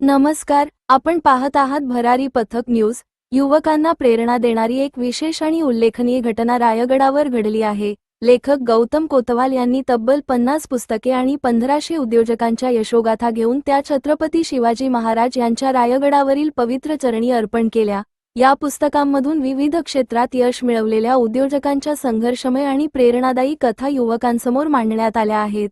नमस्कार, आपण पाहत आहात भरारी पथक न्यूज। युवकांना प्रेरणा देणारी एक विशेष आणि उल्लेखनीय घटना रायगडावर घडली आहे। लेखक गौतम कोतवाल यांनी तब्बल 50 पुस्तके आणि 1500 उद्योजकांच्या यशोगाथा घेऊन त्या छत्रपती शिवाजी महाराज यांच्या रायगडावरील पवित्र चरणी अर्पण केल्या। या पुस्तकांमधून विविध क्षेत्रात यश मिळवलेल्या उद्योजकांच्या संघर्षमय आणि प्रेरणादायी कथा युवकांसमोर मांडण्यात आल्या आहेत।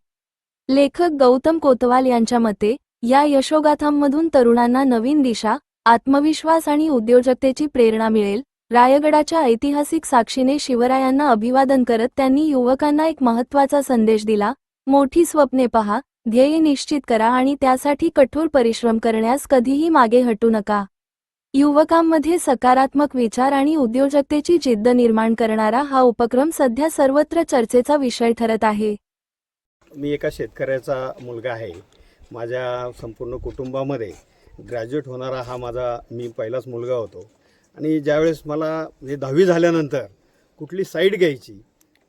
लेखक गौतम कोतवाल यांच्या मते, या यशोगाथांमधून तरुणांना नवीन दिशा, आत्मविश्वास आणि उद्योजकतेची प्रेरणा मिळेल। रायगडाच्या ऐतिहासिक साक्षीने शिवरायांना अभिवादन करत त्यांनी युवकांना एक महत्त्वाचा संदेश दिला: मोठी स्वप्ने पहा, ध्येय निश्चित करा आणि त्यासाठी कठोर परिश्रम करण्यास कधीही मागे हटू नका। युवकांमध्ये सकारात्मक विचार आणि उद्योजकतेची जिद्द निर्माण करणारा हा उपक्रम सध्या सर्वत्र चर्चेचा विषय ठरत आहे। मी एका शेतकऱ्याचा मुलगा आहे। माझ्या संपूर्ण कुटुंबामध्ये ग्रॅज्युएट होणारा हा मी पहिलाच मुलगा होतो। आणि ज्यावेळेस मला म्हणजे 10वी झाल्यानंतर कुठली साईड घ्यायची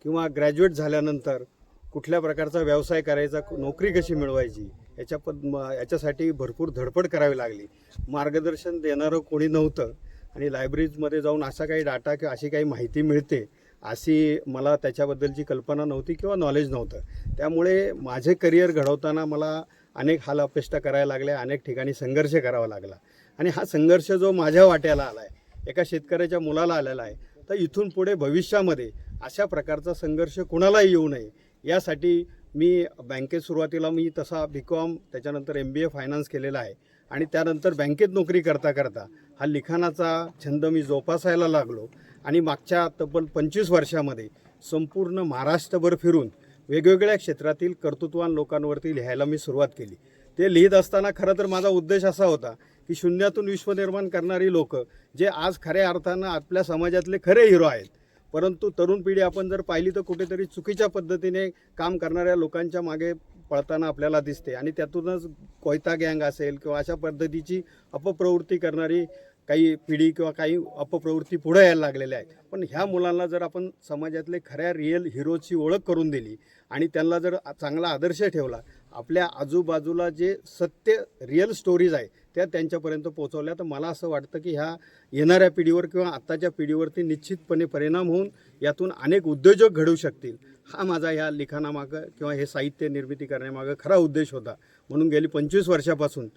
किंवा ग्रॅज्युएट झाल्यानंतर कुठल्या प्रकारचा व्यवसाय करायचा, नोकरी कशी मिळवायची याच्यासाठी भरपूर धडपड करावी लागली। मार्गदर्शन देणारं कोणी नव्हतं आणि लायब्ररीमध्ये जाऊन असा काही डाटा किंवा अशी काही माहिती मिळते अशी मला त्याच्याबद्दलची कल्पना नव्हती किंवा नॉलेज नव्हतं। त्यामुळे माझे करिअर घडवताना मला अनेक हाल अपेष्टा करायला लागल्या, अनेक ठिकाणी संघर्ष करावा लागला। आणि हा संघर्ष जो माझ्या वाट्याला आला आहे, एका शेतकऱ्याच्या मुलाला आलेला आहे, तर इथून पुढे भविष्यामध्ये अशा प्रकारचा संघर्ष कुणालाही येऊ नये यासाठी मी बँकेत सुरुवातीला तसा BCom त्याच्यानंतर MBA फायनान्स केलेला आहे। आणि त्यानंतर बँकेत नोकरी करता करता हा लिखाणाचा छंद मी जोपासायला लागलो आणि मागच्या तब्बल 25 वर्षामध्ये संपूर्ण महाराष्ट्रभर फिरून वेगवेगळ्या क्षेत्रातील कर्तृत्ववान लोकांवरती लिहायला मी सुरुवात केली। ते लिहित असताना खरं तर माझा उद्देश असा होता की शून्यातून विश्व निर्माण करणारी लोक जे आज खऱ्या अर्थानं आपल्या समाजातले खरे हिरो आहेत, परंतु तरुण पिढी आपण जर पाहिली तर कुठेतरी चुकीच्या पद्धतीने काम करणाऱ्या लोकांच्या मागे पळताना आपल्याला दिसते। आणि त्यातूनच कोयता गँग असेल किंवा अशा पद्धतीची अपप्रवृत्ती करणारी काही पिढी किंवा काही अपप्रवृत्ती पुढे यायला लागलेल्या आहेत। पण ह्या मुलांना जर आपण समाजातले खऱ्या रिअल हिरोची ओळख करून दिली आणि त्यांना जर चांगला आदर्श ठेवला, आपल्या आजूबाजूला जे सत्य रिअल स्टोरीज आहे त्या त्यांच्यापर्यंत पोहोचवल्या, तर मला असं वाटतं की ह्या येणाऱ्या पिढीवर किंवा आत्ताच्या पिढीवरती निश्चितपणे परिणाम होऊन यातून अनेक उद्योजक घडू शकतील। हा माझा ह्या लिखाणामागं किंवा हे साहित्य निर्मिती करण्यामागं खरा उद्देश होता। म्हणून गेली 25 वर्षापासून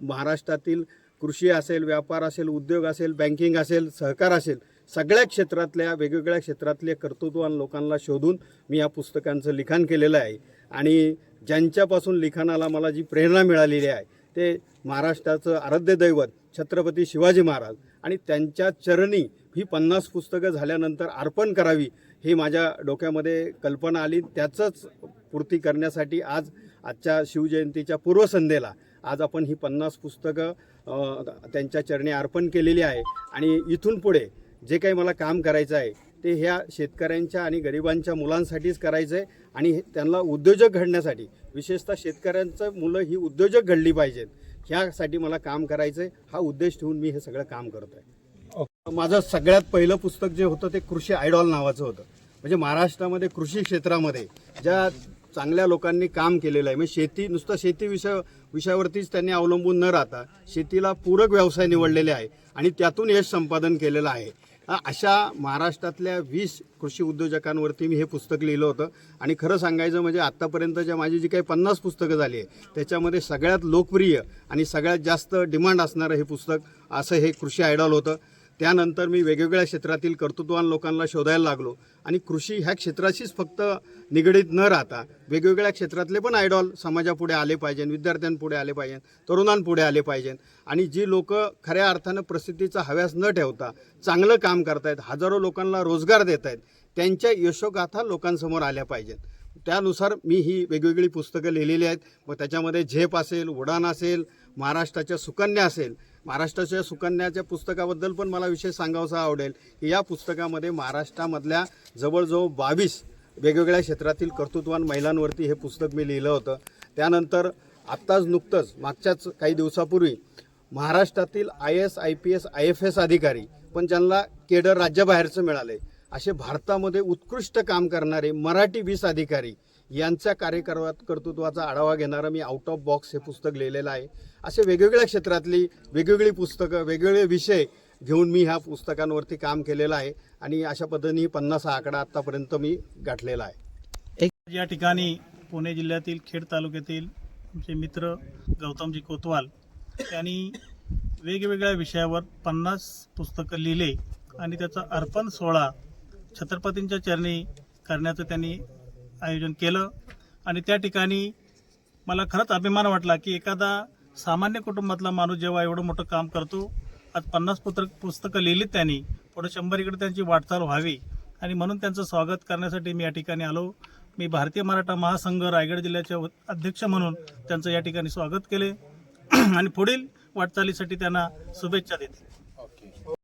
महाराष्ट्रातील कृषी असेल, व्यापार असेल, उद्योग असेल, बँकिंग असेल, सहकार असेल, सगळ्या क्षेत्रातल्या वेगवेगळ्या क्षेत्रातले कर्तृत्ववान लोकांना शोधून मी या पुस्तकांचं लिखाण केलेलं आहे। आणि ज्यांच्यापासून लिखाणाला मला जी प्रेरणा मिळालेली आहे ते महाराष्ट्राचं आराध्य दैवत छत्रपती शिवाजी महाराज आणि त्यांच्या चरणी ही 50 पुस्तकं झाल्यानंतर अर्पण करावी ही माझ्या डोक्यामध्ये कल्पना आली। त्याचंच पूर्ती करण्यासाठी आजच्या शिवजयंतीच्या पूर्वसंध्येला आज आपण ही 50 पुस्तकं त्यांच्या चरणी अर्पण केलेली आहे। आणि इथून पुढे जे काही मला काम करायचं आहे ते ह्या शेतकऱ्यांच्या आणि गरिबांच्या मुलांसाठीच करायचं आहे आणि त्यांना उद्योजक घडण्यासाठी, विशेषतः शेतकऱ्यांचं मुलं ही उद्योजक घडली पाहिजेत, ह्यासाठी मला काम करायचं आहे। हा उद्देश ठेवून मी हे सगळं काम करतो आहे। माझं सगळ्यात पहिलं पुस्तक जे होतं ते कृषी आयडॉल नावाचं होतं। म्हणजे महाराष्ट्रामध्ये कृषी क्षेत्रामध्ये ज्या चांगल्या लोकांनी काम केलेलं आहे, म्हणजे शेती नुसतं शेती विषयावरतीच त्यांनी अवलंबून न राहता शेतीला पूरक व्यवसाय निवडलेले आहे आणि त्यातून यश संपादन केलेलं आहे। अशा महाराष्ट्रातल्या 20 कृषी उद्योजकांवरती मी हे पुस्तक लिहिलं होतं। आणि खरं सांगायचं म्हणजे आत्तापर्यंतच्या माझी जी काही 50 पुस्तकं झाली आहे त्याच्यामध्ये सगळ्यात लोकप्रिय आणि सगळ्यात जास्त डिमांड असणारं हे पुस्तक असं हे कृषी आयडॉल होतं। त्यानंतर मी वेगवेगळ्या क्षेत्रातील कर्तृत्ववान लोकांना शोधायला लागलो आणि कृषी ह्या क्षेत्राशीच फक्त निगडीत न राहता वेगवेगळ्या क्षेत्रातले पण आयडॉल समाजापुढे आले पाहिजे, विद्यार्थ्यांपुढे आले पाहिजे, तरुणांपुढे आले पाहिजे। आणि जी लोक खऱ्या अर्थानं प्रसिद्धीचा हव्यास न ठेवता चांगलं काम करतायत, हजारो लोकांना रोजगार देत आहेत, त्यांच्या यशोगाथा लोकांसमोर आल्या पाहिजेत। त्यानुसार मी ही वेगवेगळी पुस्तकं लिहिलेली आहेत। मग त्याच्यामध्ये झेप असेल, उडान असेल, महाराष्ट्राच्या सुकन्या असेल। महाराष्ट्राच्या सुकन्याच्या पुस्तकाबद्दल पण मला विशेष सांगावसा आवडेल की या पुस्तकामध्ये महाराष्ट्रामधल्या जवळजवळ 22 वेगवेगळ्या क्षेत्रातील कर्तृत्ववान महिलांवरती हे पुस्तक मी लिहिलं होतं। त्यानंतर आत्ताच नुकतंच मागच्याच काही दिवसापूर्वी महाराष्ट्रातील IAS, IPS, IFS अधिकारी पण ज्यांना केडर राज्याबाहेरचं मिळाले असे भारतामध्ये उत्कृष्ट काम करणारे मराठी 20 अधिकारी यांच्या कर्तृत्वाचा आढावा घेणारं मी आउट ऑफ बॉक्स हे पुस्तक लिहिलेलं आहे। असे वेगवेगळ्या क्षेत्रातली वेगवेगळी पुस्तकं वेगवेगळे विषय घेऊन मी ह्या पुस्तकांवरती काम केलेलं आहे आणि अशा पद्धतीने 50 हा आकडा आत्तापर्यंत मी गाठलेला आहे. या ठिकाणी पुणे जिल्ह्यातील खेड तालुक्यातील आमचे मित्र गौतमजी कोतवाल यांनी वेगवेगळ्या विषयावर 50 पुस्तकं लिहिले आणि त्याचा अर्पण सोहळा छत्रपतींच्या चरणी करण्याचं त्यांनी आयोजन केलं. आणि त्या ठिकाणी मला खरंच अभिमान वाटला की एखादा सामान्य कुटुंबातला माणूस जेव्हा एवढं मोठं काम करतो, आज 50 पुस्तकं लिहिलीत त्यांनी, पुढे 100 इकडे त्यांची वाटचाल व्हावी आणि म्हणून त्यांचं स्वागत करण्यासाठी मी या ठिकाणी आलो. मी भारतीय मराठा महासंघ रायगड जिल्ह्याचे अध्यक्ष म्हणून त्यांचं या ठिकाणी स्वागत केले आणि पुढील वाटचालीसाठी त्यांना शुभेच्छा देते.